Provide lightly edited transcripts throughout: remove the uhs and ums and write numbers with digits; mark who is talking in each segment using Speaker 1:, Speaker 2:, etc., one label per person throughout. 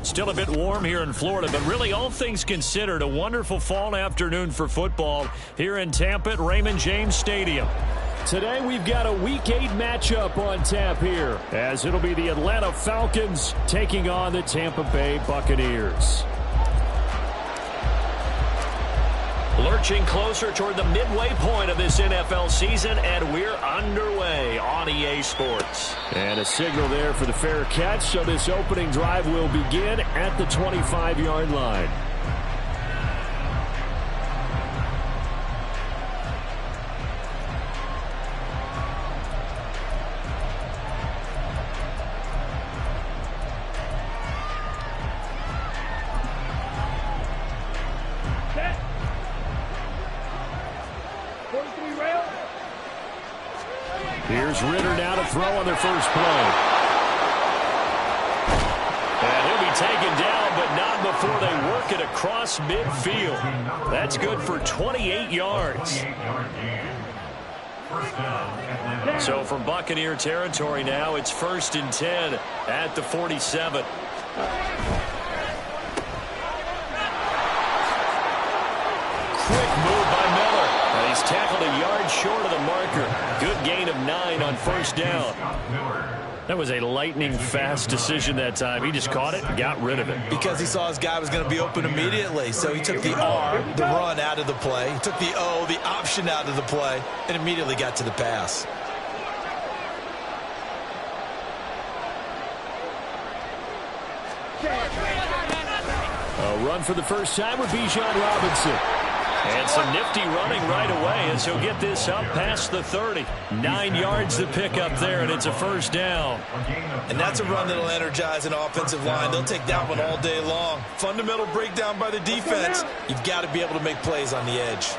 Speaker 1: Still a bit warm here in Florida, but really all things considered, a wonderful fall afternoon for football here in Tampa at Raymond James Stadium. Today we've got a Week 8 matchup on tap here, as it'll be the Atlanta Falcons taking on the Tampa Bay Buccaneers. Lurching closer toward the midway point of this NFL season, and we're underway on EA Sports. And a signal there for the fair catch, so this opening drive will begin at the 25-yard line. Here's Ritter now to throw on their first play. And he'll be taken down, but not before they work it across midfield. That's good for 28 yards. So from Buccaneer territory now, it's 1st and 10 at the 47. Quick move by Miller. And he's tackled a yard short of the marker. Good gain of 9 on first down. That was a lightning-fast decision that time. He just caught it and got rid of it.
Speaker 2: Because he saw his guy was going to be open immediately. So he took the R, the run, out of the play. He took the O, the option, out of the play, and immediately got to the pass.
Speaker 1: A run for the first time with Bijan Robinson. And some nifty running right away as he'll get this up past the 30. 9 yards to pick up there, and it's a first down.
Speaker 2: And that's a run that'll energize an offensive line. They'll take that one all day long. Fundamental breakdown by the defense. You've got to be able to make plays on the edge.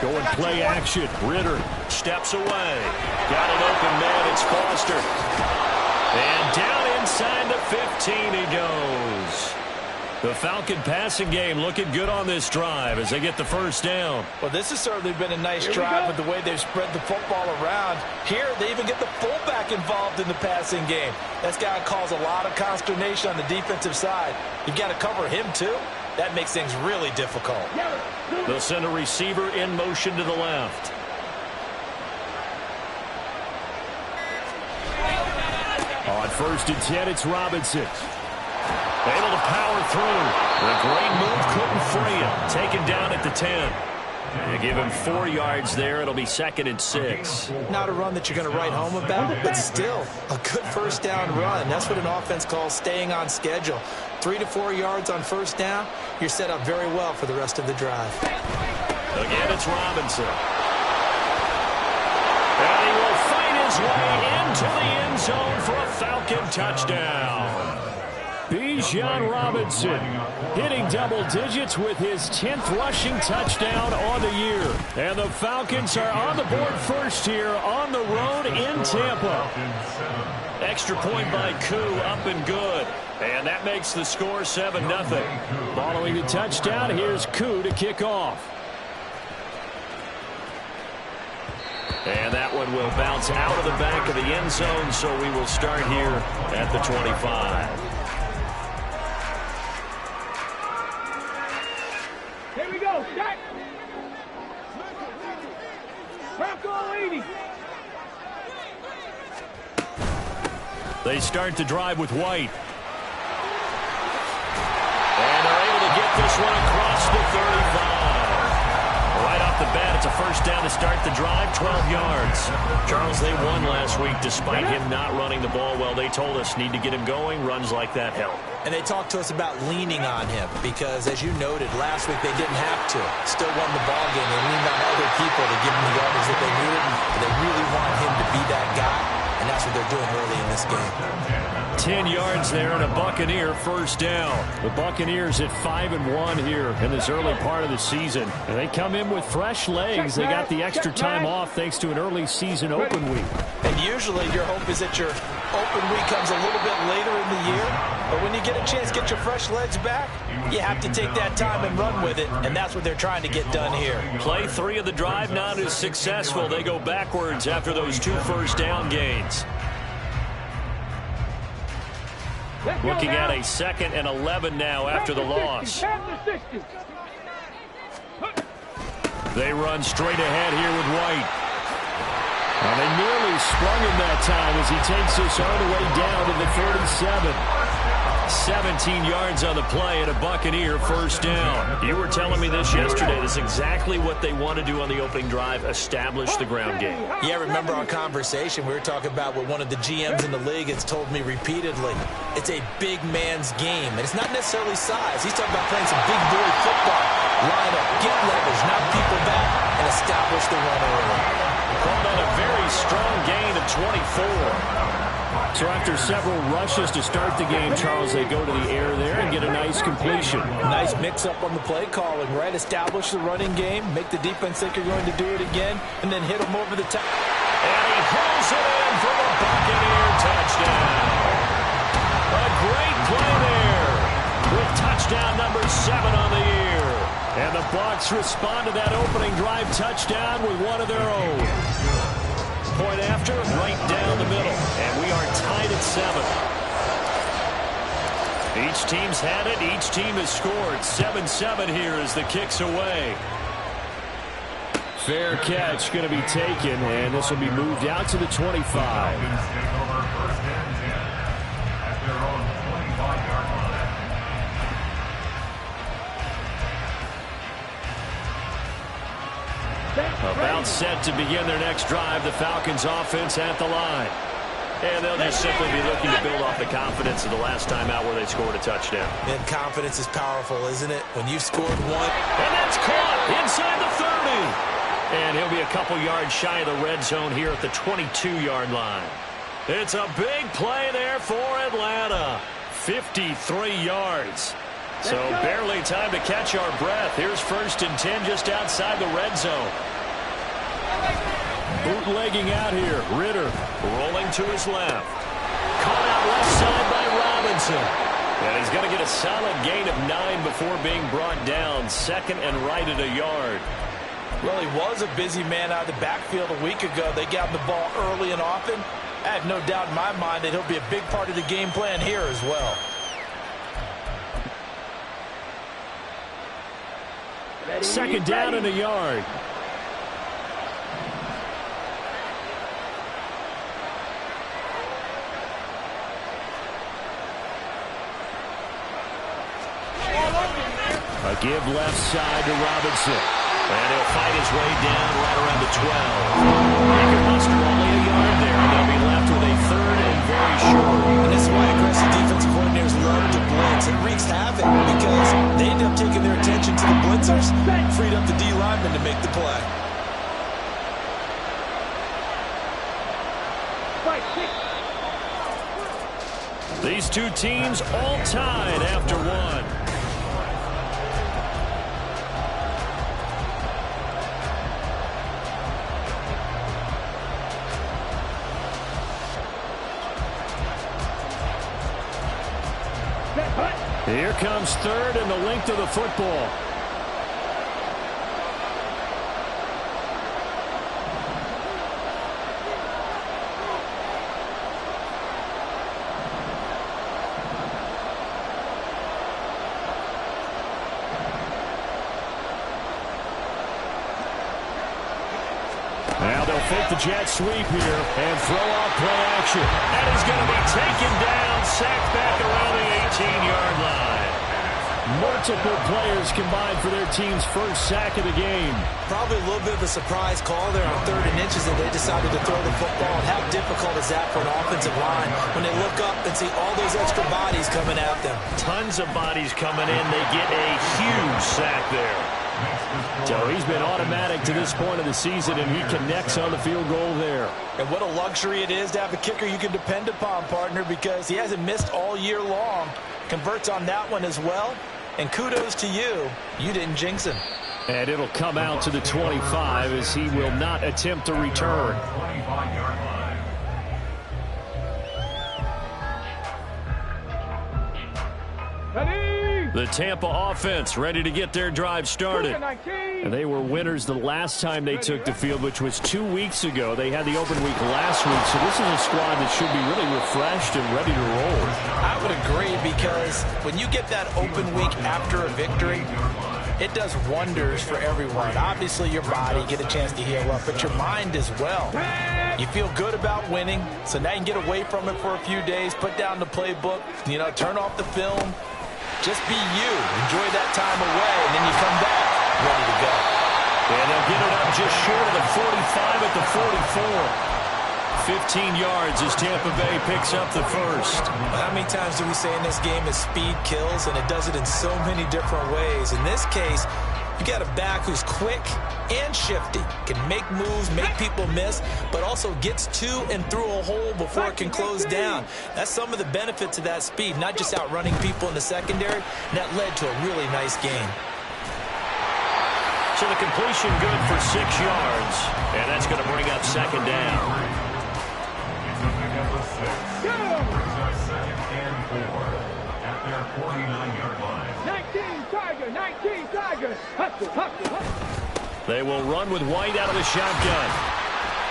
Speaker 1: Going play action. Ritter steps away. Got an open man. It's Foster. And down inside the 15 he goes. The Falcon passing game looking good on this drive as they get the first down.
Speaker 2: Well, this has certainly been a nice drive with the way they've spread the football around. Here, they even get the fullback involved in the passing game. That's got to cause a lot of consternation on the defensive side. You've got to cover him, too. That makes things really difficult.
Speaker 1: They'll send a receiver in motion to the left. On 1st and 10, it's Robinson. Able to power through. A great move, couldn't free him. Taken down at the 10. They give him 4 yards there. It'll be 2nd and 6.
Speaker 2: Not a run that you're going to write home about, but still a good first down run. That's what an offense calls staying on schedule. 3 to 4 yards on first down. You're set up very well for the rest of the drive.
Speaker 1: Again, it's Robinson. And he will fight his way into the end zone for a Falcon touchdown. Bijan Robinson hitting double digits with his 10th rushing touchdown on the year. And the Falcons are on the board first here on the road in Tampa. Extra point by Koo, up and good. And that makes the score 7-0. Following the touchdown, here's Koo to kick off. And that one will bounce out of the back of the end zone, so we will start here at the 25.
Speaker 3: Here we go, Jack. Bronco 80.
Speaker 1: They start the drive with White. And they're able to get this one across the 35. Right off the bat, it's a first down to start the drive, 12 yards. Charles, they won last week despite him not running the ball well. They told us need to get him going. Runs like that help.
Speaker 2: And they talked to us about leaning on him because, as you noted, last week they didn't have to. Still won the ball game. They leaned on other people to give him the yardage that they needed. But they really want him to be that guy, and that's what they're doing early in this game.
Speaker 1: 10 yards there and a Buccaneer first down. The Buccaneers at 5-1 here in this early part of the season. And they come in with fresh legs. They got the extra time off thanks to an early season open week.
Speaker 2: And usually your hope is that your open week comes a little bit later in the year. But when you get a chance to get your fresh legs back, you have to take that time and run with it. And that's what they're trying to get done here.
Speaker 1: Play 3 of the drive not as successful. They go backwards after those 2 first down gains. Looking at a 2nd and 11 now after the loss. They run straight ahead here with White. Well, they nearly sprung him that time as he takes this all the way down to the 37. 17 yards on the play and a Buccaneer first down. You were telling me this yesterday. This is exactly what they want to do on the opening drive, establish the ground game.
Speaker 2: Yeah, remember our conversation. We were talking about what one of the GMs in the league has told me repeatedly. It's a big man's game, and it's not necessarily size. He's talking about playing some big boy football. Line up, get leverage, knock people back, and establish the run early.
Speaker 1: Called on a very strong gain of 24. So after several rushes to start the game, Charles, they go to the air there and get a nice completion.
Speaker 2: Nice mix-up on the play calling, right? Establish the running game, make the defense think you're going to do it again, and then hit them over the top.
Speaker 1: And he hauls it in for the Buccaneer touchdown. A great play there with touchdown number 7 on the year. And the Bucs respond to that opening drive touchdown with one of their own. Point after, right down the middle. And we are tied at 7. Each team's had it. Each team has scored. 7-7 here as the kick's away. Fair catch going to be taken, and this will be moved out to the 25. About set to begin their next drive, the Falcons offense at the line. And they'll just simply be looking to build off the confidence of the last time out where they scored a touchdown.
Speaker 2: And confidence is powerful, isn't it? When you've scored one.
Speaker 1: And that's caught inside the 30. And he'll be a couple yards shy of the red zone here at the 22-yard line. It's a big play there for Atlanta. 53 yards. So barely time to catch our breath. Here's 1st and 10 just outside the red zone. Bootlegging out here. Ritter rolling to his left. Caught out left side by Robinson. And he's going to get a solid gain of 9 before being brought down. 2nd and right at a yard.
Speaker 2: Well, he was a busy man out of the backfield a week ago. They got him the ball early and often. I have no doubt in my mind that he'll be a big part of the game plan here as well.
Speaker 1: Second down and a yard. A give left side to Robinson. And he'll fight his way down right around the 12. He can muster only a yard there, and they'll be left with a 3rd and very short.
Speaker 2: And this is why aggressive defensive coordinators love to blitz. It wreaks havoc because they end up taking their attention to the blitzers, freed up the D lineman to make the play.
Speaker 1: These two teams all tied after 1. Here comes 3rd and the length of the football. Now they'll fake the jet sweep here and throw out play action. That is going to be taken down, sacked back around the 18-yard line. More multiple players combined for their team's first sack of the game.
Speaker 2: Probably a little bit of a surprise call there on 3rd and inches that they decided to throw the football. And how difficult is that for an offensive line when they look up and see all those extra bodies coming at them?
Speaker 1: Tons of bodies coming in. They get a huge sack there. So he's been automatic to this point of the season, and he connects on the field goal there.
Speaker 2: And what a luxury it is to have a kicker you can depend upon, partner, because he hasn't missed all year long. Converts on that one as well. And kudos to you. You didn't jinx him.
Speaker 1: And it'll come out to the 25 as he will not attempt to return. The Tampa offense ready to get their drive started. And they were winners the last time they took the field, which was 2 weeks ago. They had the open week last week, so this is a squad that should be really refreshed and ready to roll.
Speaker 2: I would agree, because when you get that open week after a victory, it does wonders for everyone. Obviously, your body, get a chance to heal up, but your mind as well. You feel good about winning, so now you can get away from it for a few days, put down the playbook, turn off the film. Just be you. Enjoy that time away, and then you come back ready to go.
Speaker 1: And they'll get it up just short of the 45 at the 44. 15 yards as Tampa Bay picks up the first.
Speaker 2: How many times do we say in this game that speed kills, and it does it in so many different ways? In this case, you got a back who's quick and shifty, can make moves, make people miss, but also gets to and through a hole before it can close down. That's some of the benefits of that speed, not just outrunning people in the secondary. That led to a really nice game.
Speaker 1: So the completion good for 6 yards, and that's going to bring up 2nd down.
Speaker 3: At their 49-yard line. 19 Tiger. Hustle, hustle, hustle.
Speaker 1: They will run with White out of the shotgun.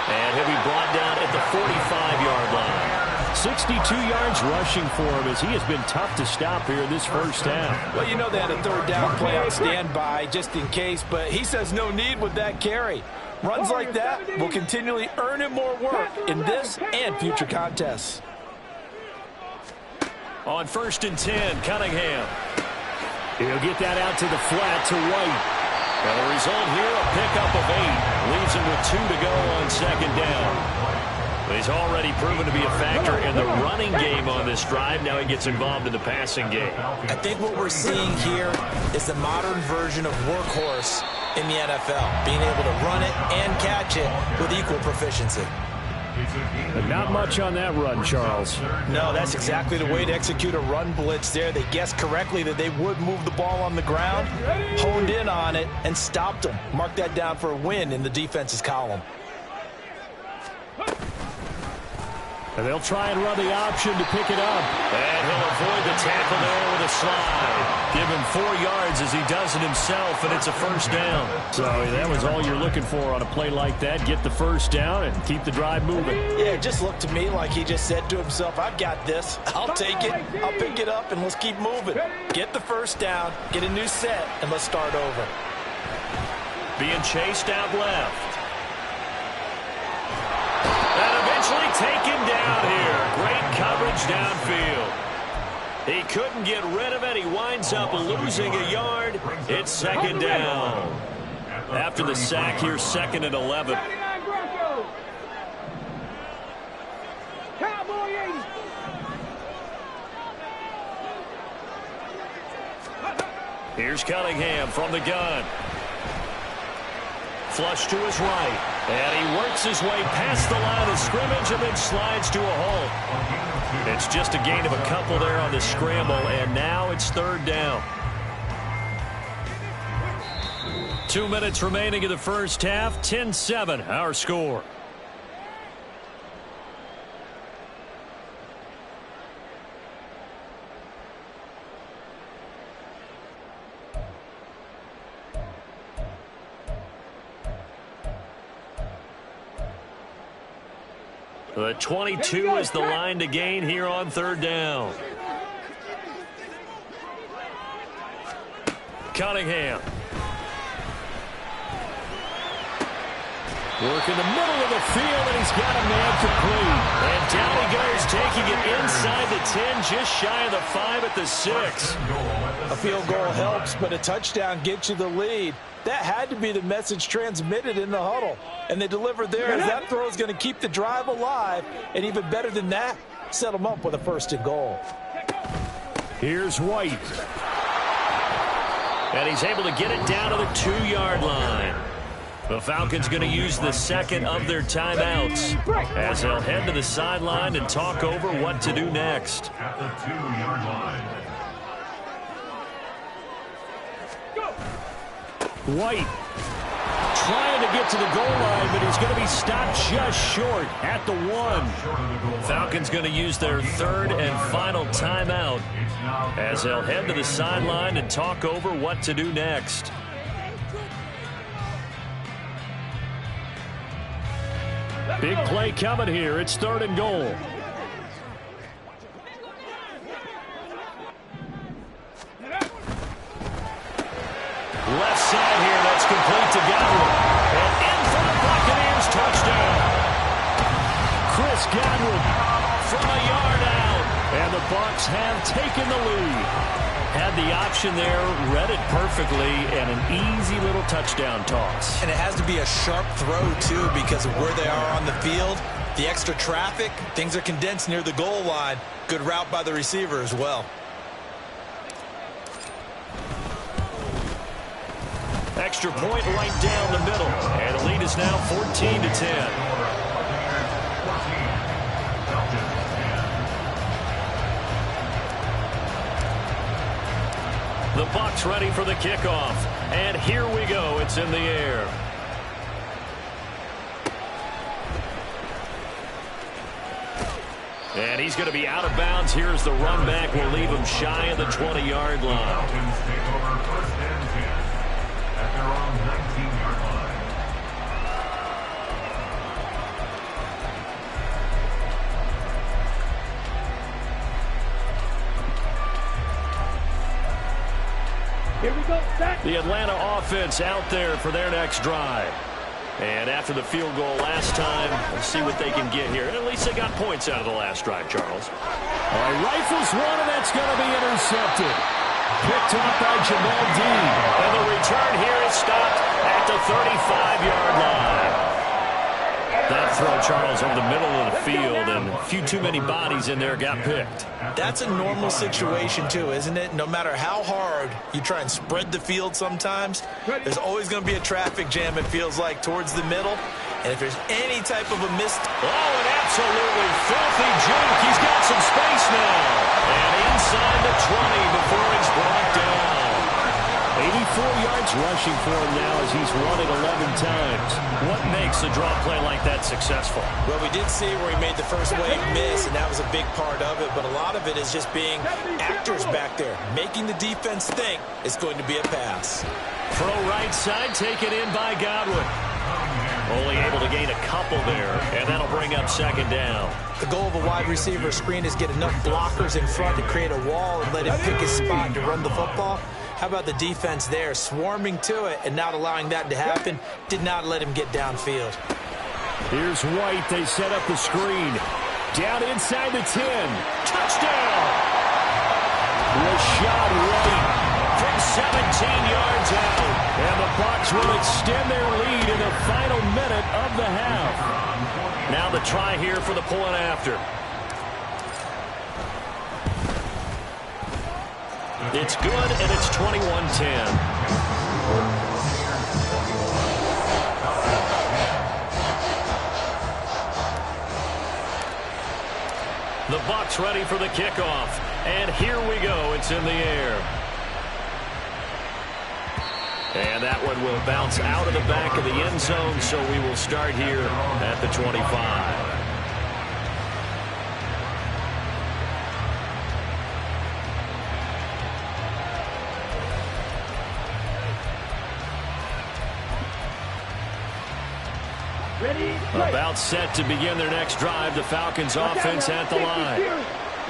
Speaker 1: And he'll be brought down at the 45-yard line. 62 yards rushing for him as he has been tough to stop here in this first half.
Speaker 2: Well, they had a 3rd down play on standby just in case, but he says no need with that carry. Runs like that will continually earn him more work in this and future contests.
Speaker 1: On 1st and 10, Cunningham. He'll get that out to the flat to White. And the result here, a pickup of 8. Leaves him with 2 to go on 2nd down. He's already proven to be a factor in the running game on this drive. Now he gets involved in the passing game.
Speaker 2: I think what we're seeing here is the modern version of workhorse in the NFL. Being able to run it and catch it with equal proficiency.
Speaker 1: But not much on that run, Charles.
Speaker 2: No, that's exactly the way to execute a run blitz there. They guessed correctly that they would move the ball on the ground, honed in on it, and stopped them. Mark that down for a win in the defense's column.
Speaker 1: And they'll try and run the option to pick it up. And he'll avoid the tackle there with a slide. Give him 4 yards as he does it himself, and it's a 1st down. So that was all you're looking for on a play like that. Get the 1st down and keep the drive moving.
Speaker 2: Yeah, it just looked to me like he just said to himself, I've got this. I'll take it. I'll pick it up, and let's keep moving. Get the 1st down, get a new set, and let's start over.
Speaker 1: Being chased out left. Taken down here. Great coverage downfield. He couldn't get rid of it. He winds up losing a yard. It's 2nd down. After the sack here, 2nd and 11. Here's Cunningham from the gun. Flush to his right. And he works his way past the line of scrimmage and then slides to a halt. It's just a gain of a couple there on the scramble, and now it's 3rd down. 2 minutes remaining in the first half. 10-7, our score. The 22 is the line to gain here on 3rd down. Cunningham. Working the middle of the field, and he's got a man complete. And down he goes, taking it inside the 10, just shy of the 5 at the 6.
Speaker 2: A field goal helps, but a touchdown gets you the lead. That had to be the message transmitted in the huddle. And they delivered there as that throw is going to keep the drive alive. And even better than that, set them up with a 1st and goal.
Speaker 1: Here's White. And he's able to get it down to the 2-yard line. The Falcons going to use the 2nd of their timeouts as they'll head to the sideline and talk over what to do next.
Speaker 3: At the 2-yard line.
Speaker 1: White trying to get to the goal line, but he's going to be stopped just short at the 1. Falcons going to use their 3rd and final timeout as they'll head to the sideline and talk over what to do next. Big play coming here. It's 3rd and goal. Left side here, that's complete to Godwin. And in for the Buccaneers, touchdown. Chris Godwin from a yard out. And the Bucs have taken the lead. Had the option there, read it perfectly, and an easy little touchdown toss.
Speaker 2: And it has to be a sharp throw, too, because of where they are on the field. The extra traffic, things are condensed near the goal line. Good route by the receiver as well.
Speaker 1: Extra point right down the middle. And the lead is now 14-10. The Bucs ready for the kickoff. And here we go. It's in the air. And he's going to be out of bounds. Here's the run back. We'll leave him shy of the 20-yard line.
Speaker 3: Falcons take over 1st and 10 at their own 19-yard line.
Speaker 4: Here we go, set.
Speaker 1: The Atlanta offense out there for their next drive. And after the field goal last time, we'll see what they can get here. At least they got points out of the last drive, Charles. All right, rifles one, and that's going to be intercepted. Picked up by Jamel Dean. And the return here is stopped at the 35-yard line. That throw, Charles, over the middle of the field, and a few too many bodies in there got picked.
Speaker 2: That's a normal situation, too, isn't it? No matter how hard you try and spread the field sometimes, there's always going to be a traffic jam, it feels like, towards the middle. And if there's any type of a missed...
Speaker 1: Oh, an absolutely filthy juke. He's got some space now. And inside the 20 before he's brought down. 84 yards rushing for him now as he's run it 11 times. What makes a draw play like that successful?
Speaker 2: Well, we did see where he made the first wave miss, and that was a big part of it. But a lot of it is just being actors back there, making the defense think it's going to be a pass.
Speaker 1: Pro right side taken in by Godwin. Only able to gain a couple there, and that'll bring up 2nd down.
Speaker 2: The goal of a wide receiver screen is get enough blockers in front to create a wall and let him pick his spot to run the football. How about the defense there, swarming to it and not allowing that to happen? Did not let him get downfield.
Speaker 1: Here's White. They set up the screen. Down inside the 10. Touchdown! Rashad White from 17 yards out. And the Bucs will extend their lead in the final minute of the half. Now the try here for the point after. It's good, and it's 21-10. The Bucs ready for the kickoff. And here we go. It's in the air. And that one will bounce out of the back of the end zone, so we will start here at the 25. About set to begin their next drive. The Falcons offense at the line.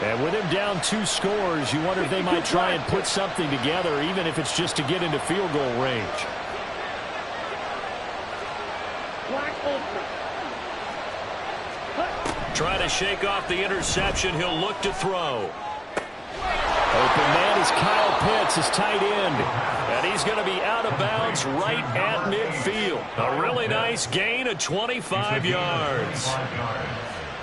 Speaker 1: And with him down 2 scores, you wonder if they might try and put something together, even if it's just to get into field goal range.
Speaker 4: Black on
Speaker 1: Trying to shake off the interception. He'll look to throw. Open man is Kyle Pitts, his tight end. And he's going to be out of bounds right at midfield. A really nice gain of 25 yards.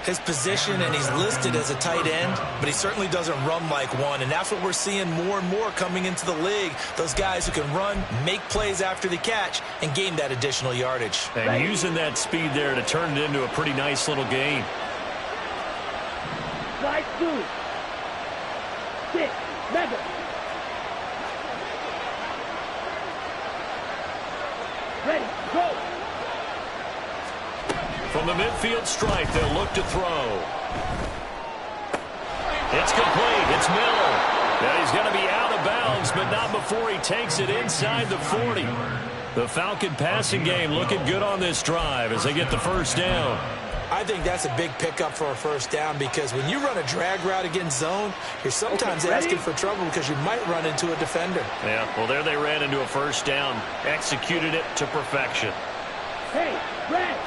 Speaker 2: His position, and he's listed as a tight end, but he certainly doesn't run like one, and that's what we're seeing more and more coming into the league. Those guys who can run, make plays after the catch, and gain that additional yardage.
Speaker 1: And using that speed there to turn it into a pretty nice little gain.
Speaker 4: Slide 2. 6. Mega. Ready. Go.
Speaker 1: From the midfield stripe, they'll look to throw. It's complete. It's Miller. Now he's going to be out of bounds, but not before he takes it inside the 40. The Falcon passing game looking good on this drive as they get the first down.
Speaker 2: I think that's a big pickup for a first down because when you run a drag route against zone, you're sometimes asking for trouble because you might run into a defender.
Speaker 1: Yeah, well, there they ran into a first down. Executed it to perfection.
Speaker 4: Hey, red.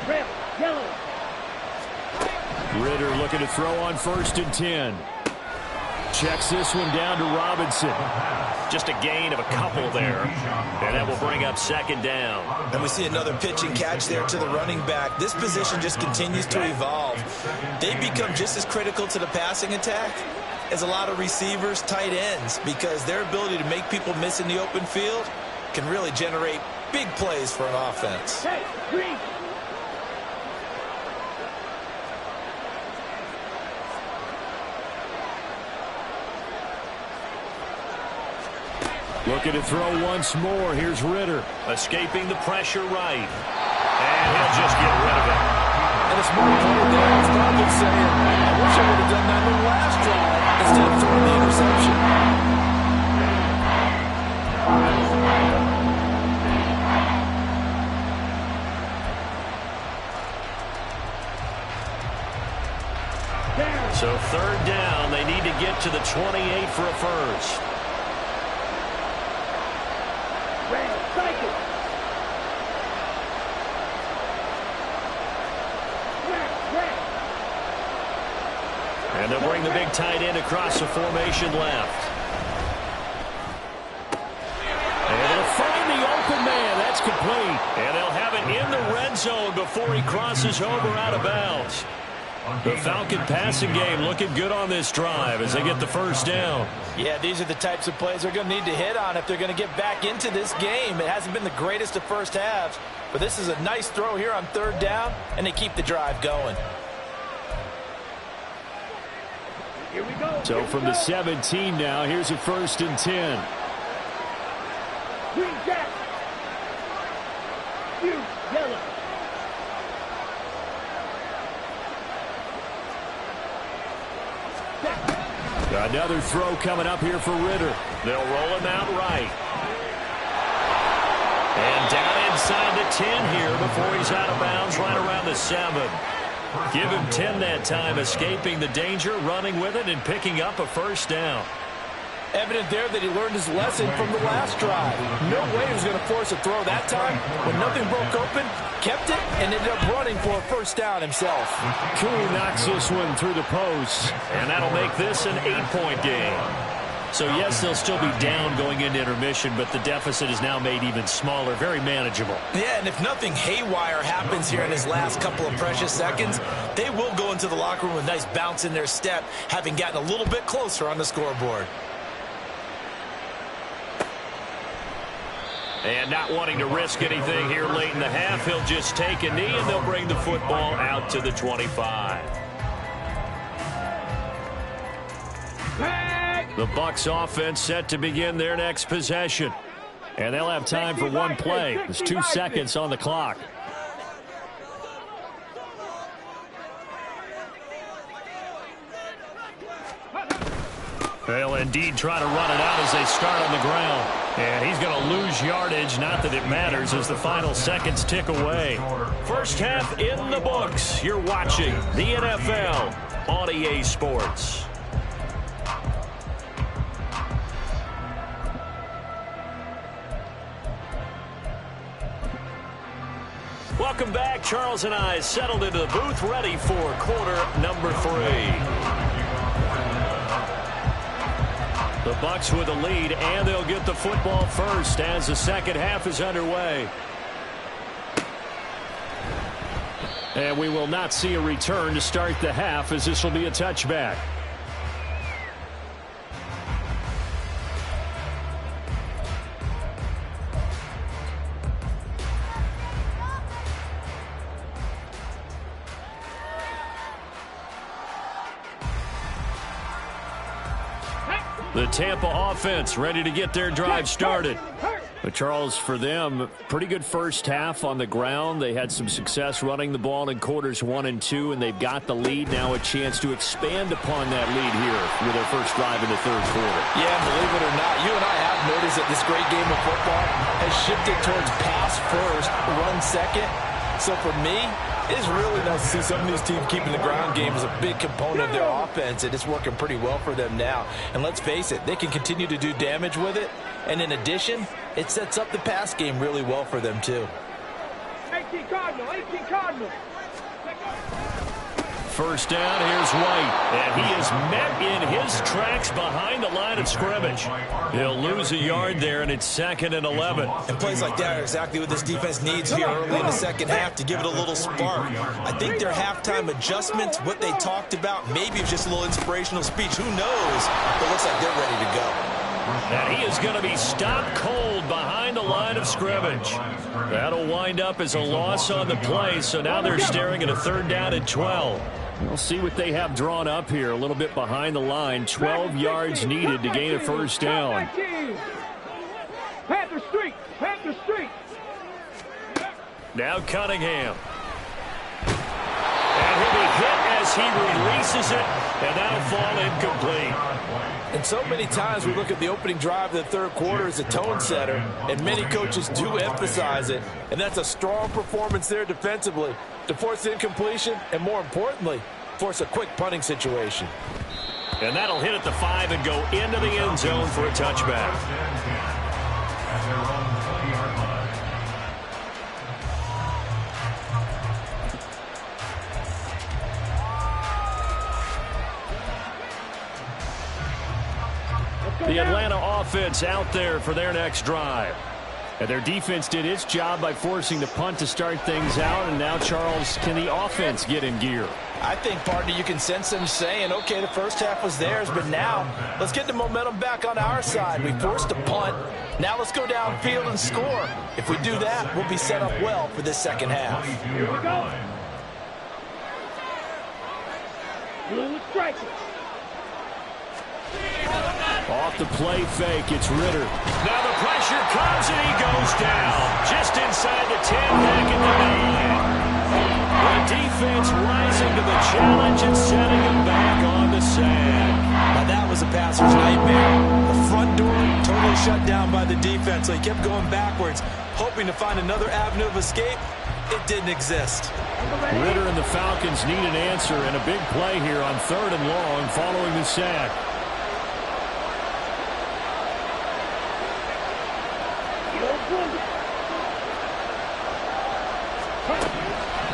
Speaker 4: Red, yellow.
Speaker 1: Ritter looking to throw on 1st and 10. Checks this one down to Robinson. Just a gain of a couple there. And that will bring up 2nd down.
Speaker 2: And we see another pitch and catch there to the running back. This position just continues to evolve. They become just as critical to the passing attack as a lot of receivers, tight ends, because their ability to make people miss in the open field can really generate big plays for an offense.
Speaker 4: Hey, green.
Speaker 1: Looking to throw once more. Here's Ritter. Escaping the pressure right. And he'll just get rid of it.
Speaker 2: And it's more important there. It's probably saying, I wish I would have done that in the last drive instead of throwing the interception.
Speaker 1: So 3rd down. They need to get to the 28 for a first. And they'll bring the big tight end across the formation left. And they'll find the open man. That's complete. And they'll have it in the red zone before he crosses over out of bounds. The Falcon passing game looking good on this drive as they get the first down.
Speaker 2: Yeah, these are the types of plays they're going to need to hit on if they're going to get back into this game. It hasn't been the greatest of first halves, but this is a nice throw here on 3rd down, and they keep the drive going.
Speaker 4: Here we go.
Speaker 1: So from the 17 now, here's a 1st and 10.
Speaker 4: Green jack. Blue, yellow.
Speaker 1: Another throw coming up here for Ritter. They'll roll him out right. And down inside the 10 here before he's out of bounds right around the 7. Give him 10 that time, escaping the danger, running with it, and picking up a first down.
Speaker 2: Evident there that he learned his lesson from the last drive. No way he was going to force a throw that time. When nothing broke open, kept it, and ended up running for a first down himself.
Speaker 1: Cool knocks this one through the post, and that'll make this an 8-point game. So, yes, they'll still be down going into intermission, but the deficit is now made even smaller, very manageable.
Speaker 2: Yeah, and if nothing haywire happens here in his last couple of precious seconds, they will go into the locker room with a nice bounce in their step, having gotten a little bit closer on the scoreboard.
Speaker 1: And not wanting to risk anything here late in the half, he'll just take a knee, and they'll bring the football out to the 25. The Bucs offense set to begin their next possession. And they'll have time for one play. There's 2 seconds on the clock. They'll indeed try to run it out as they start on the ground. And he's going to lose yardage. Not that it matters as the final seconds tick away. First half in the books. You're watching the NFL on EA Sports. Welcome back. Charles and I settled into the booth, ready for quarter number 3. The Bucks with the lead, and they'll get the football first as the second half is underway. And we will not see a return to start the half, as this will be a touchback. The Tampa offense ready to get their drive started. But Charles, for them, pretty good first half on the ground. They had some success running the ball in quarters 1 and 2, and they've got the lead. Now a chance to expand upon that lead here with their first drive in the third quarter.
Speaker 2: Yeah, believe it or not, you and I have noticed that this great game of football has shifted towards pass first, run second. So for me, it's really nice to see some of these teams keeping the ground game as a big component of their offense, and it's working pretty well for them now. And let's face it, they can continue to do damage with it. And in addition, it sets up the pass game really well for them, too.
Speaker 4: 18 Cardinal.
Speaker 1: First down, here's White. And he is met in his tracks behind the line of scrimmage. He'll lose a yard there, and it's 2nd and 11.
Speaker 2: And plays like that are exactly what this defense needs here early in the second half to give it a little spark. I think their halftime adjustments, what they talked about, maybe it's just a little inspirational speech. Who knows? But it looks like they're ready to go.
Speaker 1: And he is going to be stopped cold behind the line of scrimmage. That'll wind up as a loss on the play, so now they're staring at a 3rd down and 12. We'll see what they have drawn up here, a little bit behind the line. 12 yards needed to gain a first down.
Speaker 4: Panther Street.
Speaker 1: Now Cunningham. And he'll be hit as he releases it, and that'll fall incomplete.
Speaker 2: And so many times we look at the opening drive of the third quarter as a tone setter, and many coaches do emphasize it, and that's a strong performance there defensively to force incompletion and, more importantly, force a quick punting situation.
Speaker 1: And that'll hit at the 5 and go into the end zone for a touchback. The Atlanta offense out there for their next drive. And their defense did its job by forcing the punt to start things out. And now, Charles, can the offense get in gear?
Speaker 2: I think, partner, you can sense them saying, okay, the first half was theirs, but now let's get the momentum back on our side. We forced a punt. Now let's go downfield and score. If we do that, we'll be set up well for this second half.
Speaker 4: Here we go. Blue striker.
Speaker 1: Off the play fake, it's Ritter. Now the pressure comes and he goes down. Just inside the 10, back at the 9. The defense rising to the challenge and setting him back on the sand.
Speaker 2: Now that was a passer's nightmare. The front door totally shut down by the defense, so he kept going backwards, hoping to find another avenue of escape. It didn't exist.
Speaker 1: Ritter and the Falcons need an answer, and a big play here on 3rd and long following the sack.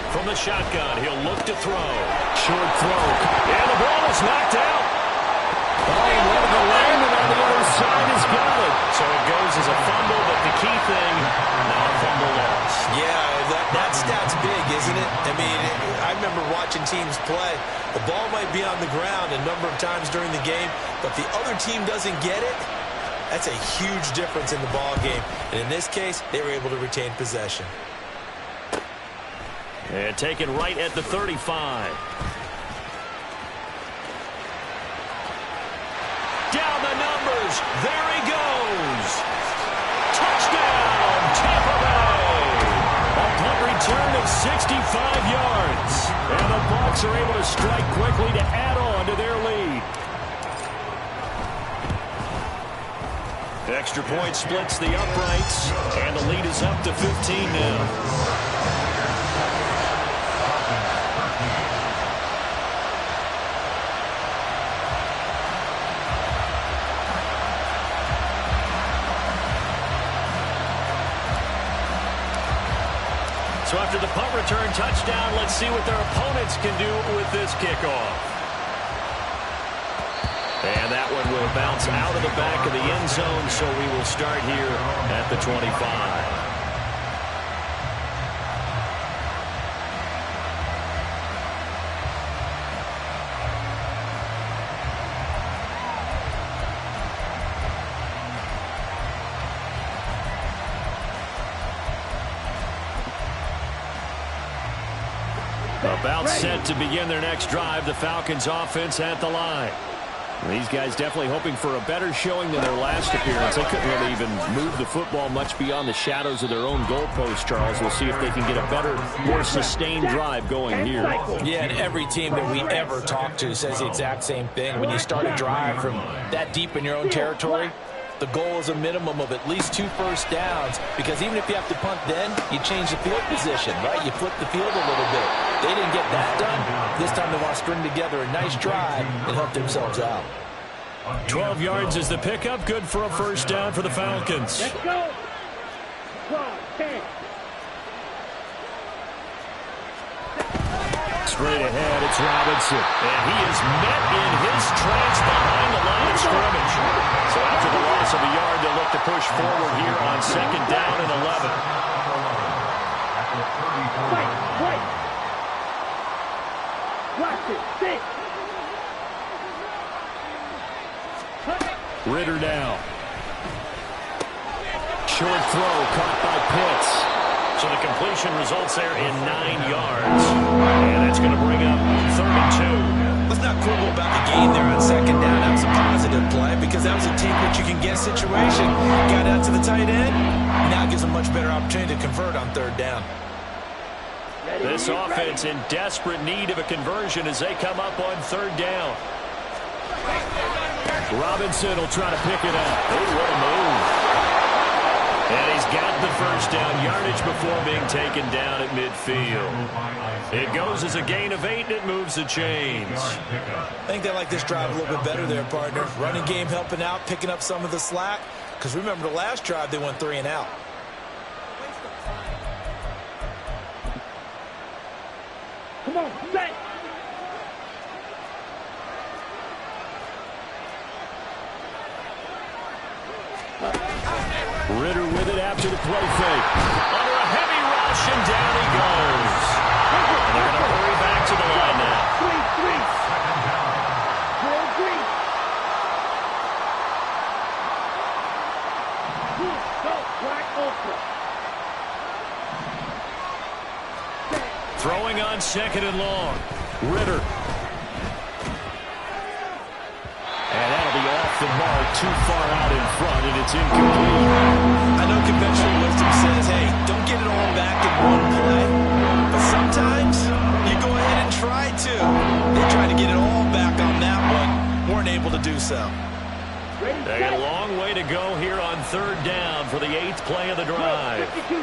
Speaker 1: From the shotgun, he'll look to throw. Short throw. And the ball is knocked out. And one of the linemen on the other side is got it. So it goes as a fumble, but the key thing, not a fumble loss.
Speaker 2: Yeah, that stat's big, isn't it? I mean, I remember watching teams play. The ball might be on the ground a number of times during the game, but if the other team doesn't get it, that's a huge difference in the ball game. And in this case, they were able to retain possession.
Speaker 1: And taken right at the 35. Down the numbers. There he goes. Touchdown, Tampa Bay. A punt return of 65 yards. And the Bucs are able to strike quickly to add on to their lead. Extra point splits the uprights, and the lead is up to 15 now. So after the punt return touchdown, let's see what their opponents can do with this kickoff. And that one will bounce out of the back of the end zone, so we will start here at the 25. About set to begin their next drive. The Falcons offense at the line. These guys definitely hoping for a better showing than their last appearance. They couldn't really even move the football much beyond the shadows of their own goalpost, Charles. We'll see if they can get a better, more sustained drive going here.
Speaker 2: Yeah, and every team that we ever talk to says the exact same thing. When you start a drive from that deep in your own territory, the goal is a minimum of at least 2 first downs, because even if you have to punt then, you change the field position, right? You flip the field a little bit. They didn't get that done. This time they want to string together a nice drive and help themselves out.
Speaker 1: 12 yards is the pickup. Good for a first down for the Falcons.
Speaker 4: Let's go. 10.
Speaker 1: Straight ahead, it's Robinson. And he is met in his tracks behind the line of scrimmage. So after the loss of a yard, they'll look to push forward here on second down and 11.
Speaker 4: Wait. Watch it. 6.
Speaker 1: Ritter now. Short throw caught by Pitts. So the completion results there in 9 yards. And that's going to bring up 3rd and 2.
Speaker 2: Let's not quibble about the game there on second down. That was a positive play because that was a take what you can get situation. Got out to the tight end. Now it gives a much better opportunity to convert on 3rd down.
Speaker 1: This offense in desperate need of a conversion as they come up on 3rd down. Robinson will try to pick it up. Oh, what a move. And he's got the first down yardage before being taken down at midfield. It goes as a gain of 8, and it moves the chains.
Speaker 2: I think they like this drive a little bit better there, partner. Running game helping out, picking up some of the slack. Because remember the last drive, they went 3 and out.
Speaker 4: Come on, set.
Speaker 1: Ritter with it after the play fake. Under a heavy rush, and down he goes. And they're going to hurry back to the line now.
Speaker 4: 3. 4 3. Go, black ultra.
Speaker 1: Throwing on 2nd and long. Ritter. And that'll be off the mark, too far out in front, and it's incomplete.
Speaker 2: I know conventional wisdom says, hey, don't get it all back in one play. But sometimes you go ahead and try to. They tried to get it all back on that one. Weren't able to do so.
Speaker 1: They got a long way to go here on 3rd down for the 8th play of the drive.
Speaker 4: 52.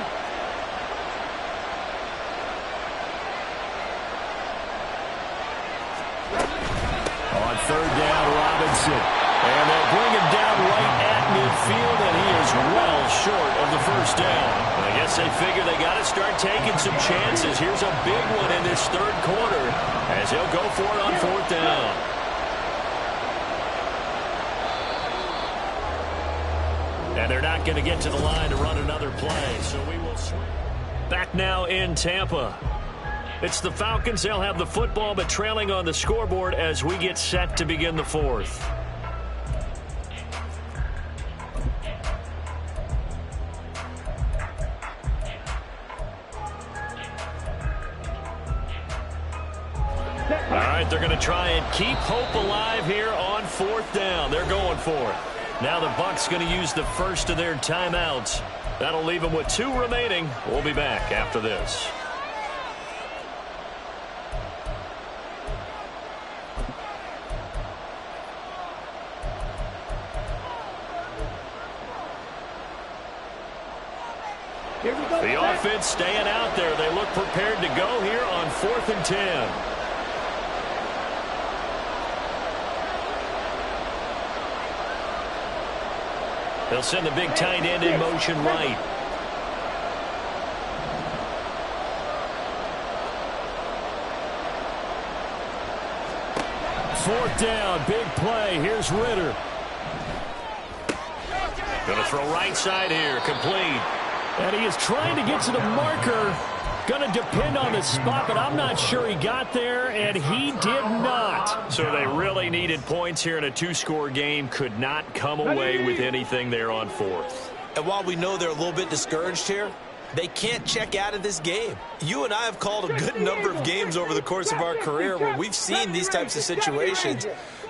Speaker 1: On 3rd down, Robinson. And they'll bring him down right at midfield, and he is well short of the first down. I guess they figure they got to start taking some chances. Here's a big one in this 3rd quarter as he'll go for it on 4th down. And they're not going to get to the line to run another play, so we will swing. Back now in Tampa. It's the Falcons. They'll have the football, but trailing on the scoreboard as we get set to begin the 4th. All right, they're going to try and keep hope alive here on 4th down. They're going for it. Now the Bucs going to use the first of their timeouts. That'll leave them with 2 remaining. We'll be back after this. The offense staying out there. They look prepared to go here on 4th and 10. They'll send the big tight end in motion right. 4th down, big play. Here's Ritter. Going to throw right side here, complete. And he is trying to get to the marker. Going to depend on the spot, but I'm not sure he got there, and he did not. So they really needed points here in a 2-score game. Could not come away with anything there on 4th.
Speaker 2: And while we know they're a little bit discouraged here, they can't check out of this game. You and I have called a good number of games over the course of our career where we've seen these types of situations.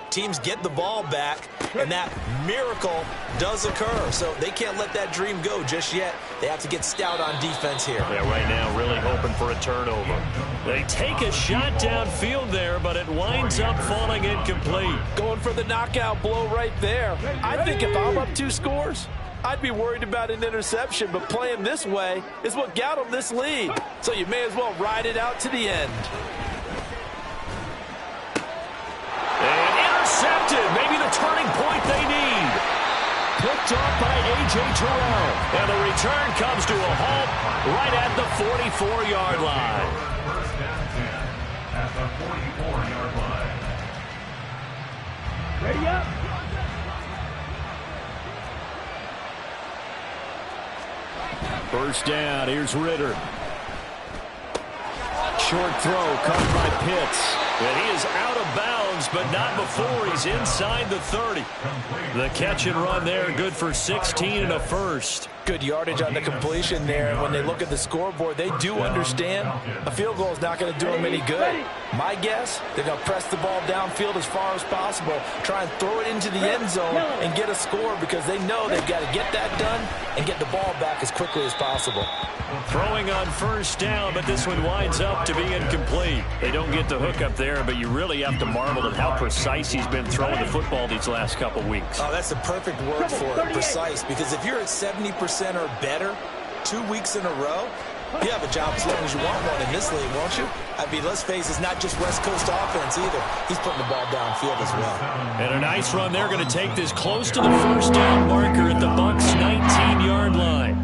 Speaker 2: Teams get the ball back, and that miracle does occur. So they can't let that dream go just yet. They have to get stout on defense here.
Speaker 1: Yeah, right now really hoping for a turnover. They take a shot downfield there, but it winds up falling incomplete.
Speaker 2: Going for the knockout blow right there. I think if I'm up 2 scores, I'd be worried about an interception, but playing this way is what got them this lead. So you may as well ride it out to the end.
Speaker 1: And intercepted. Maybe the turning point they need. Picked off by A.J. Terrell. And the return comes to a halt right at the 44-yard line.
Speaker 3: First down 10 at the 44-yard line.
Speaker 4: Ready up.
Speaker 1: First down, here's Ritter. Short throw, caught by Pitts. And he is out of bounds, but not before he's inside the 30. The catch and run there, good for 16 and a first.
Speaker 2: Good yardage on the completion there. And when they look at the scoreboard, they do understand a field goal is not going to do them any good. My guess, they're going to press the ball downfield as far as possible, try and throw it into the end zone and get a score because they know they've got to get that done and get the ball back as quickly as possible.
Speaker 1: Throwing on first down, but this one winds up to be incomplete. They don't get the hook up there, but you really have to marvel at how precise he's been throwing the football these last couple weeks.
Speaker 2: Oh, that's the perfect word for it, precise, because if you're at 70% or better 2 weeks in a row, you have a job as long as you want one in this league, won't you? I mean, let's face it, it's not just West Coast offense either. He's putting the ball downfield as well.
Speaker 1: And a nice run. They're going to take this close to the first down marker at the Bucs' 19-yard line.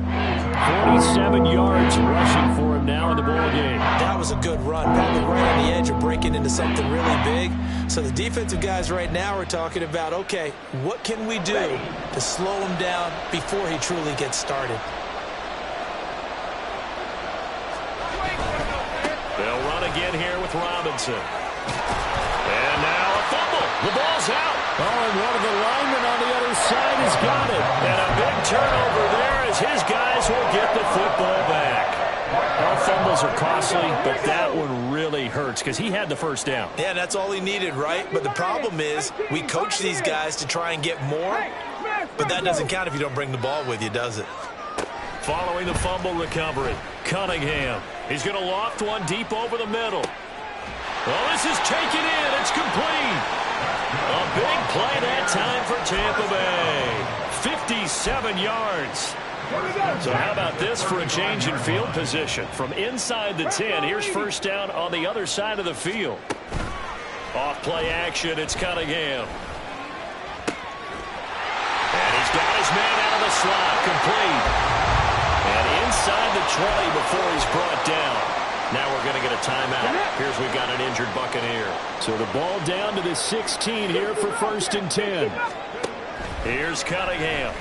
Speaker 1: 47 yards rushing for him now in the ball game.
Speaker 2: That was a good run, probably right on the edge of breaking into something really big. So the defensive guys right now are talking about, okay, what can we do to slow him down before he truly gets started?
Speaker 1: They'll run again here with Robinson. And now a fumble. The ball's out. Oh, and one of the linemen on the other side has got it. And a big turnover there as his guys will get the football back. All fumbles are costly, but that one really hurts because he had the first down.
Speaker 2: Yeah, that's all he needed, right? But the problem is we coach these guys to try and get more, but that doesn't count if you don't bring the ball with you, does it?
Speaker 1: Following the fumble recovery, Cunningham. He's going to loft one deep over the middle. Well, this is taken in. It's complete. A big play that time for Tampa Bay. 57 yards. So how about this for a change in field position? From inside the 10, here's first down on the other side of the field. Off play action, it's Cunningham. And he's got his man out of the slot, complete. And inside the 20 before he's brought down. Now we're going to get a timeout. Here's we've got an injured Buccaneer. So the ball down to the 16 here for first and 10. Here's Cunningham.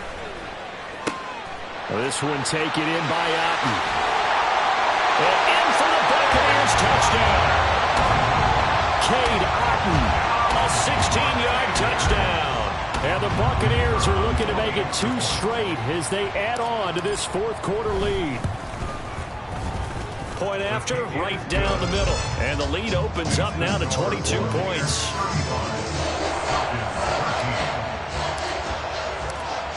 Speaker 1: This one taken in by Otten. And in for the Buccaneers touchdown. Cade Otten, a 16-yard touchdown. And the Buccaneers are looking to make it 2 straight as they add on to this fourth quarter lead. Point after, right down the middle. And the lead opens up now to 22 points.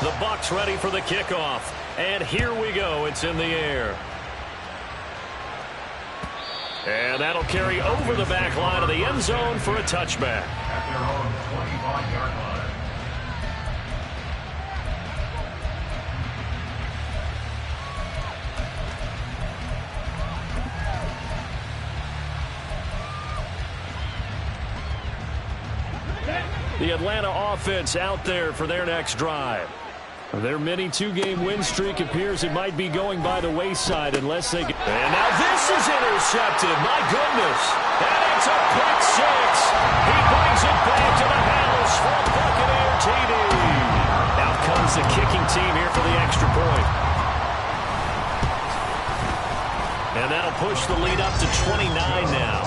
Speaker 1: The Bucs ready for the kickoff. And here we go. It's in the air. And that'll carry over the back line of the end zone for a touchback.
Speaker 3: At their own 25-yard line.
Speaker 1: The Atlanta offense out there for their next drive. Their mini 2-game win streak appears it might be going by the wayside unless they get... And now this is intercepted. My goodness. And it's a pick 6. He brings it back. And that'll push the lead up to 29 now.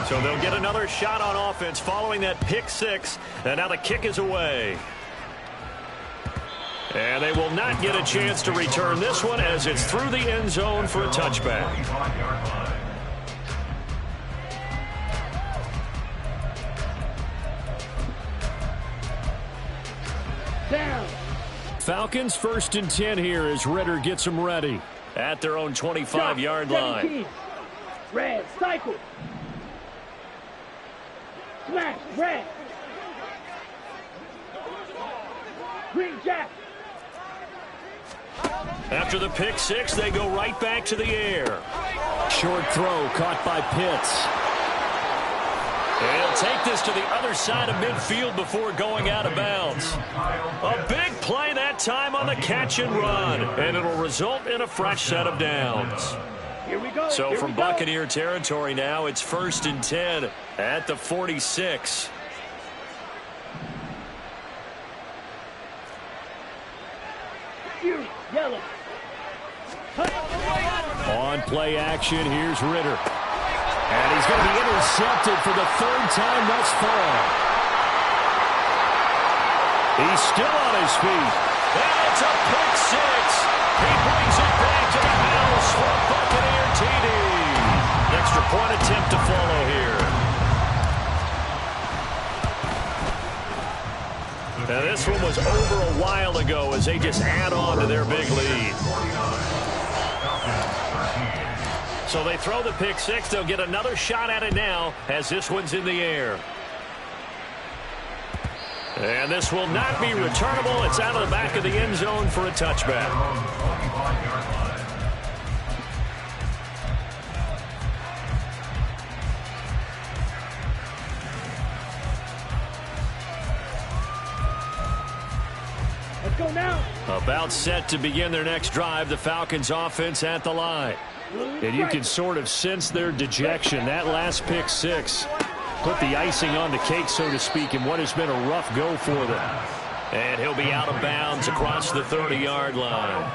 Speaker 1: So they'll get another shot on offense following that pick six. And now the kick is away. And they will not get a chance to return this one as it's through the end zone for a touchback.
Speaker 4: Down.
Speaker 1: Falcons 1st and 10 here as Ritter gets them ready at their own 25-yard line.
Speaker 4: Red, cycle. Smash, red. Green jack.
Speaker 1: After the pick six, they go right back to the air. Short throw caught by Pitts. And he'll take this to the other side of midfield before going out of bounds. A big play that time on the catch and run, and it'll result in a fresh set of downs.
Speaker 4: Here we go.
Speaker 1: So
Speaker 4: Here
Speaker 1: from
Speaker 4: we go.
Speaker 1: Buccaneer territory now, it's 1st and 10 at the 46.
Speaker 4: Yellow.
Speaker 1: On play action, here's Ritter. And he's going to be intercepted for the 3rd time thus far. He's still on his feet. And it's a pick six. He brings it back to the house for a Buccaneer TD. Extra point attempt to follow here. Now this one was over a while ago as they just add on to their big lead. So they throw the pick six. They'll get another shot at it now as this one's in the air. And this will not be returnable. It's out of the back of the end zone for a touchback.
Speaker 4: Let's go now.
Speaker 1: About set to begin their next drive, the Falcons offense at the line. And you can sort of sense their dejection. That last pick six put the icing on the cake, so to speak, in what has been a rough go for them. And he'll be out of bounds across the 30-yard line.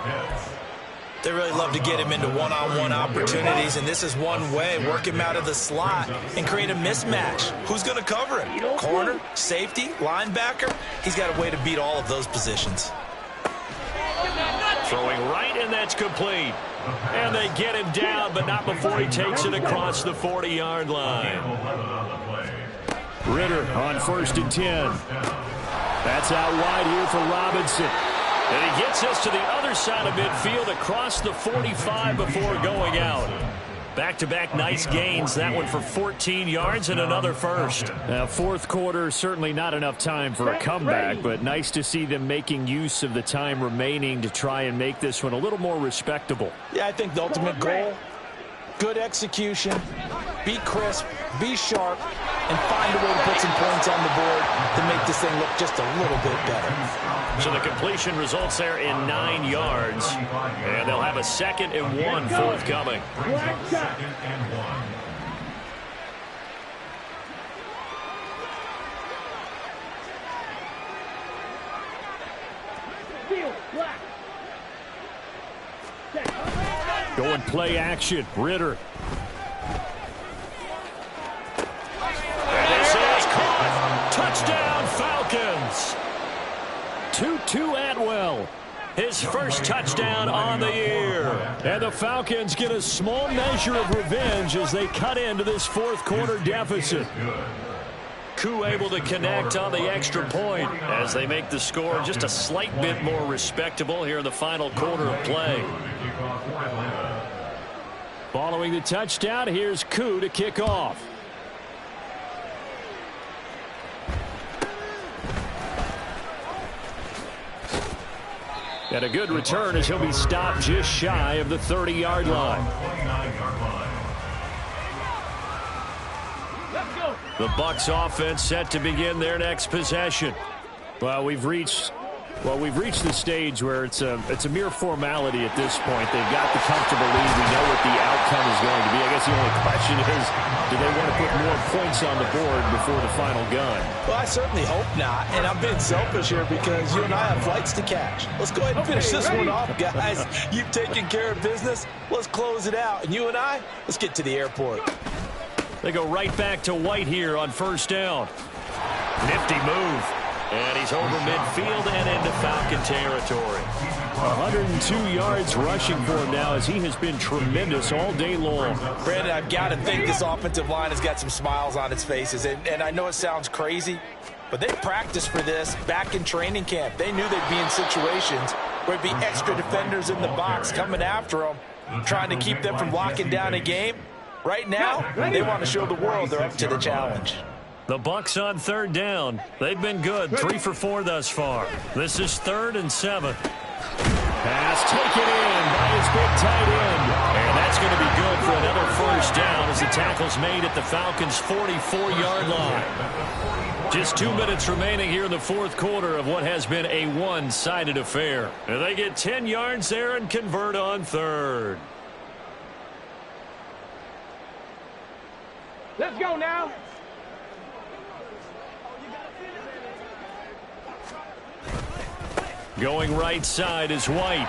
Speaker 2: They really love to get him into one-on-one opportunities, and this is one way. Work him out of the slot and create a mismatch. Who's going to cover him? Corner, safety, linebacker? He's got a way to beat all of those positions.
Speaker 1: Throwing right, and that's complete. And they get him down, but not before he takes it across the 40-yard line. Ritter on 1st and 10. That's out wide here for Robinson. And he gets us to the other side of midfield across the 45 before going out. Back-to-back nice gains. That one for 14 yards and another first. Now, 4th quarter, certainly not enough time for a comeback, but nice to see them making use of the time remaining to try and make this one a little more respectable.
Speaker 2: Yeah, I think the ultimate goal, good execution, be crisp, be sharp, and find a way to put some points on the board to make this thing look just a little bit better.
Speaker 1: So the completion results there in 9 yards, and they'll have a 2nd and 1 forthcoming.
Speaker 4: Black shot. Field, black.
Speaker 1: Going play action, Ritter. And this is caught. Touchdown, Falcons. Tutu Atwell, his first touchdown on the year. And the Falcons get a small measure of revenge as they cut into this 4th quarter deficit. Koo able to connect on the extra point as they make the score just a slight bit more respectable here in the final quarter of play. Following the touchdown, here's Koo to kick off. And a good return as he'll be stopped just shy of the 30-yard line. The Bucs offense set to begin their next possession. Well, we've reached the stage where it's a mere formality at this point. They've got the comfortable lead. We know what the outcome is going to be. I guess the only question is, do they want to put more points on the board before the final gun?
Speaker 2: Well, I certainly hope not, and I'm being selfish here because you and I have flights to catch. Let's go ahead and finish this one off, guys. You've taken care of business. Let's close it out. And you and I, let's get to the airport.
Speaker 1: They go right back to White here on first down. Nifty move. And he's over midfield and into Falcon territory. 102 yards rushing for him now as he has been tremendous all day long.
Speaker 2: Brandon, I've got to think this offensive line has got some smiles on its faces. And I know it sounds crazy, but they practiced for this back in training camp. They knew they'd be in situations where there'd be extra defenders in the box coming after them, trying to keep them from locking down a game. Right now, they want to show the world they're up to the challenge.
Speaker 1: The Bucs on third down. They've been good, 3 for 4 thus far. This is 3rd and 7. Pass taken in by his big tight end. And that's going to be good for another first down as the tackle's made at the Falcons' 44-yard line. Just 2 minutes remaining here in the fourth quarter of what has been a one-sided affair. And they get 10 yards there and convert on third.
Speaker 4: Let's go now.
Speaker 1: Going right side is White.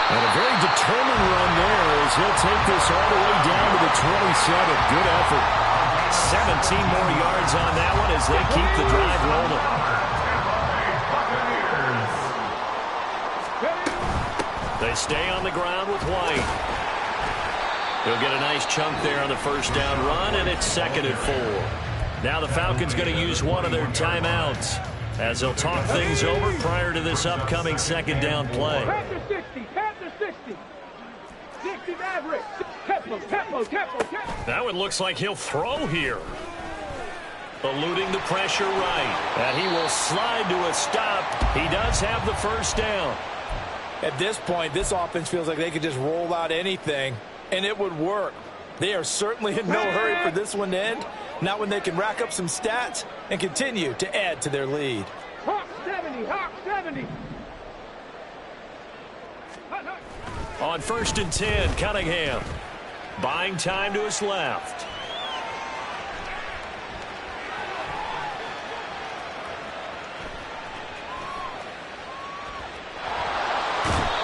Speaker 1: And a very determined run there as he'll take this all the way down to the 27. Good effort. 17 more yards on that one as they keep the drive rolling. They stay on the ground with White. He'll get a nice chunk there on the first down run, and it's 2nd and 4. Now the Falcons going to use one of their timeouts as they'll talk things over prior to this upcoming second down play.
Speaker 4: Panther 60, Panther 60. 60 Maverick. Tempo.
Speaker 1: That one looks like he'll throw here. Eluding the pressure right. And he will slide to a stop. He does have the first down.
Speaker 2: At this point, this offense feels like they could just roll out anything, and it would work. They are certainly in no hurry for this one to end. Not when they can rack up some stats and continue to add to their lead.
Speaker 4: Hawk 70, Hawk 70.
Speaker 1: On 1st and 10, Cunningham. Buying time to his left.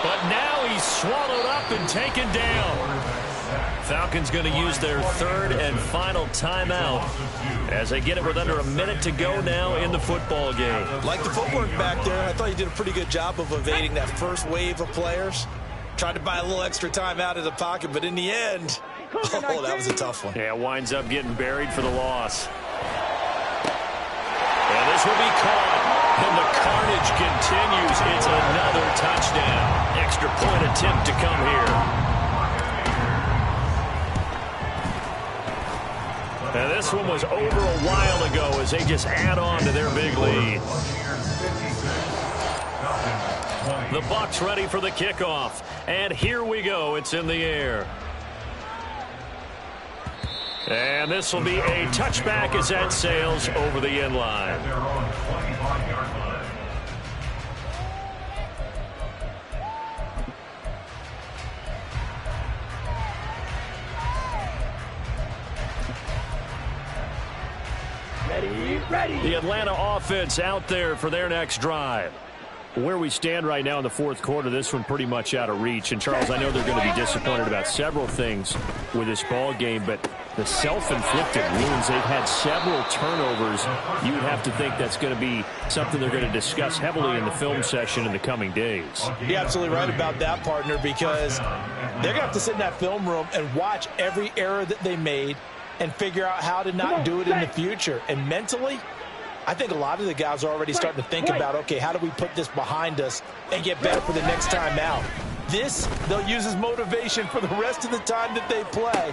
Speaker 1: But now he's swallowed up and taken down. Falcons going to use their 3rd and final timeout as they get it with under a minute to go now in the football game.
Speaker 2: Like the footwork back there, I thought you did a pretty good job of evading that first wave of players. Tried to buy a little extra time out of the pocket, but in the end, oh, that was a tough one.
Speaker 1: Yeah, winds up getting buried for the loss. And this will be caught. And the carnage continues. It's another touchdown. Extra point attempt to come here. And this one was over a while ago as they just add on to their big lead. The Bucs ready for the kickoff. And here we go. It's in the air. And this will be a touchback as that sails over the end line.
Speaker 4: Ready.
Speaker 1: The Atlanta offense out there for their next drive. Where we stand right now in the fourth quarter, this one pretty much out of reach. And, Charles, I know they're going to be disappointed about several things with this ball game, but the self-inflicted wounds, they've had several turnovers. You would have to think that's going to be something they're going to discuss heavily in the film session in the coming days.
Speaker 2: You're absolutely right about that, partner, because they're going to have to sit in that film room and watch every error that they made and figure out how to not do it in the future. And mentally, I think a lot of the guys are already starting to think about, okay, how do we put this behind us and get better for the next time out? This, they'll use as motivation for the rest of the time that they play.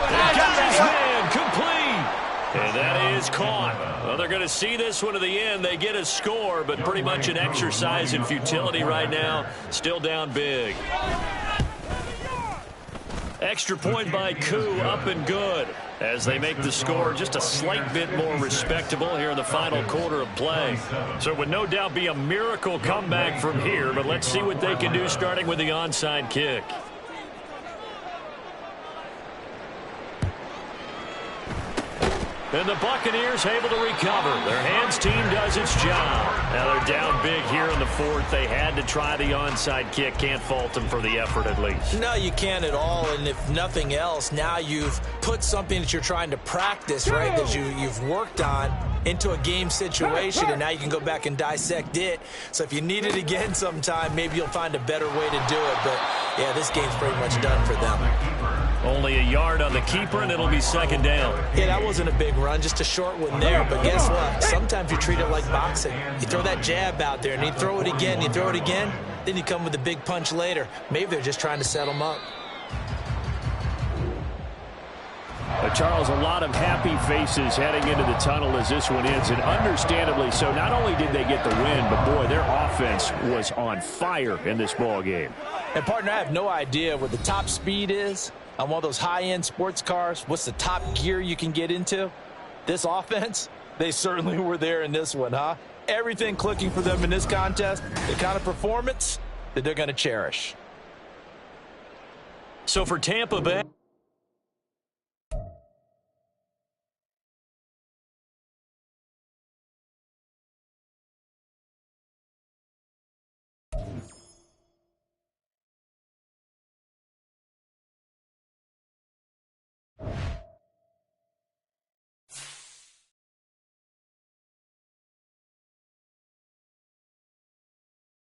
Speaker 1: They got his man complete. And that is caught. Well, they're going to see this one to the end. They get a score, but pretty much an exercise in futility right now. Still down big. Extra point by Koo, up and good as they make the score just a slight bit more respectable here in the final quarter of play. So it would no doubt be a miracle comeback from here, but let's see what they can do starting with the onside kick. And the Buccaneers able to recover. Their hands team does its job. Now they're down big here in the fourth. They had to try the onside kick. Can't fault them for the effort at least.
Speaker 2: No, you can't at all. And if nothing else, now you've put something that you're trying to practice, right, that you've worked on into a game situation, and now you can go back and dissect it. So if you need it again sometime, maybe you'll find a better way to do it. But, yeah, this game's pretty much done for them.
Speaker 1: Only a yard on the keeper, and it'll be second down.
Speaker 2: Yeah, that wasn't a big run, just a short one there. But guess what? Sometimes you treat it like boxing. You throw that jab out there, and you throw it again, you throw it again, then you come with a big punch later. Maybe they're just trying to set them up.
Speaker 1: Charles, a lot of happy faces heading into the tunnel as this one ends, and understandably so. Not only did they get the win, but, boy, their offense was on fire in this ball game.
Speaker 2: And, partner, I have no idea what the top speed is on one of those high-end sports cars. What's the top gear you can get into? This offense, they certainly were there in this one, huh? Everything clicking for them in this contest, the kind of performance that they're going to cherish.
Speaker 1: So for Tampa Bay...